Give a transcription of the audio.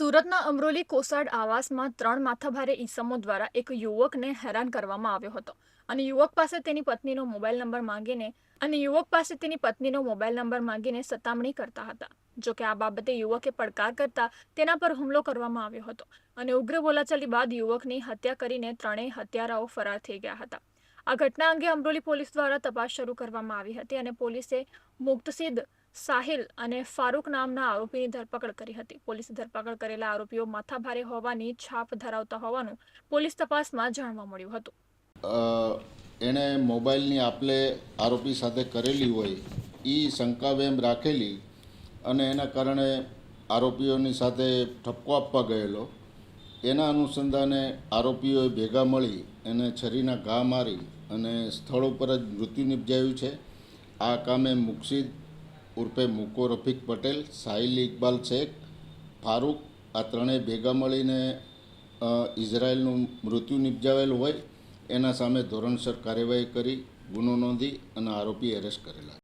સુરતના અમરોલી કોસાડ આવાસમાં 3 માથાભારે ઈસમો દ્વારા એક યુવકને હેરાન કરવામાં આવ્યો હતો અને યુવક પાસે તેની પત્નીનો મોબાઈલ નંબર માંગીને સતામણી કરતા હતા. જોકે આ બાબતે યુવકે પડકાર કરતા તેના પર હુમલો કરવામાં આવ્યો હતો અને ઉગ્ર બોલાચાલી બાદ યુવકની હત્યા કરીને ત્રણેય હત્યારાઓ ફરાર થઈ ગયા હતા. આ ઘટના અંગે અમરોલી પોલીસ દ્વારા તપાસ શરૂ કરવામાં આવી હતી અને પોલીસે મુક્તસિદ, સાહિલ અને ફારૂક નામના આરોપીની ધરપકડ કરી હતી. પોલીસે ધરપકડ કરેલા આરોપીઓ માથાભારે હોવાની છાપ ધરાવતા હોવાનું પોલીસ તપાસમાં જાણવા મળ્યું હતું. એણે મોબાઈલની આપલે આરોપી સાથે કરેલી હોય એ શંકાવેમ રાખેલી અને એના કારણે આરોપીઓની સાથે ઠપકો આપવા ગયેલો. એના અનુસંધાને આરોપીઓએ ભેગા મળી એને છરીના ઘા મારી અને સ્થળ ઉપર જ મૃત્યુ નિપજાવ્યું છે. આ કામે મુક્સિદ ઉર્ફે મુકો રફીક પટેલ, સાહિલ ઇકબાલ શેખ, ફારૂક આ ત્રણેય ભેગા મળીને ઇઝરાયલનું મૃત્યુ નિપજાવેલું હોય એના સામે ધોરણસર કાર્યવાહી કરી ગુનો નોંધી અને આરોપી એરેસ્ટ કરેલા.